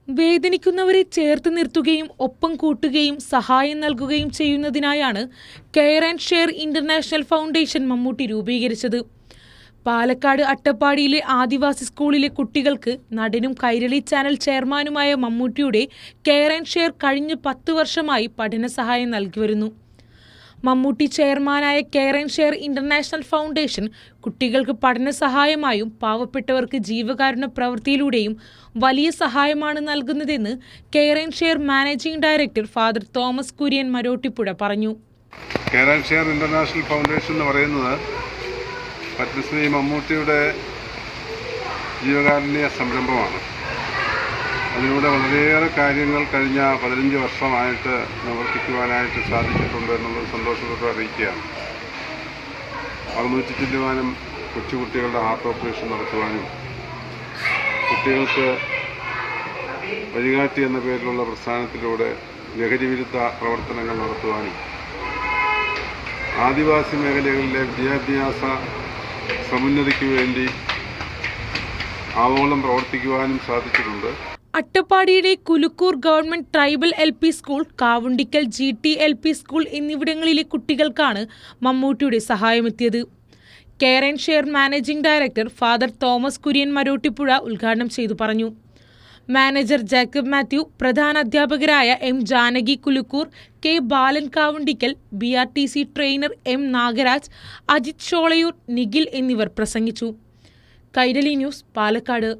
വേദനിക്കുന്നവരെ ചേർത്ത് നിർത്തുകയും ഒപ്പം കൂട്ടുകയും സഹായം നൽകുകയും ചെയ്യുന്നതിനായാണ് care and share international foundation Mammootty രൂപീകരിച്ചത്. പാലക്കാട് അട്ടപ്പാടിയിലെ ആദിവാസി സ്കൂളിലെ കുട്ടികൾക്ക് നടനും കൈരളി ചാനൽ ചെയർമാനുമായ മമ്മൂട്ടിയുടെ കെയർ ആൻഡ് ഷെയർ കഴിഞ്ഞ 10 വർഷമായി പഠന സഹായം നൽകി വരുന്നു. മമ്മൂട്ടി ചെയർമാനായ care and share international foundation കുട്ടികൾക്ക് പഠന സഹായമായും പാവപ്പെട്ടവർക്ക് ജീവകാരുണ്യ പ്രവൃത്തിയിലൂടെയും വലിയ സഹായമാണ് നൽകുന്നതെന്ന് care and share managing director father Thomas Kurian Marottipuzha പറഞ്ഞു. Care and share international foundation എന്ന് പറയുന്നത് പത്മശ്രീ മമ്മൂട്ടിയുടെ ജീവകാരുണ്യ സംരംഭമാണ്. അതിലൂടെ വളരെയേറെ കാര്യങ്ങൾ കഴിഞ്ഞ 15 വർഷമായിട്ട് പ്രവർത്തിക്കുവാനായിട്ട് സാധിച്ചിട്ടുണ്ട് എന്നുള്ളത് സന്തോഷത്തോടെ അറിയിക്കുകയാണ്. 600 ചില്ലുവാനും കൊച്ചുകുട്ടികളുടെ ഹാർട്ട് ഓപ്പറേഷൻ നടത്തുവാനും കുട്ടികൾക്ക് വഴികാട്ടി എന്ന പേരിലുള്ള പ്രസ്ഥാനത്തിലൂടെ ലഹരി വിരുദ്ധ പ്രവർത്തനങ്ങൾ നടത്തുവാനും ആദിവാസി മേഖലകളിലെ വിദ്യാഭ്യാസ സമുന്നതിക്ക് വേണ്ടി ആവോളം പ്രവർത്തിക്കുവാനും സാധിച്ചിട്ടുണ്ട്. അട്ടപ്പാടിയിലെ Kulukkur government tribal LP school, Kavundikkal GT LP school എന്നിവിടങ്ങളിലെ കുട്ടികൾക്കാണ് മമ്മൂട്ടിയുടെ സഹായമെത്തിയത്. Care and share managing director father Thomas Kurian Marottipuzha ഉദ്ഘാടനം ചെയ്തു പറഞ്ഞു. മാനേജർ ജേക്കബ് മാത്യു, പ്രധാന അധ്യാപകരായ M Janaki Kulukkur, K Balan Kavundikkal, BRTC trainer M Nagaraj, Ajith Sholayur, Nikhil എന്നിവർ പ്രസംഗിച്ചു. കൈരളി ന്യൂസ്, പാലക്കാട്.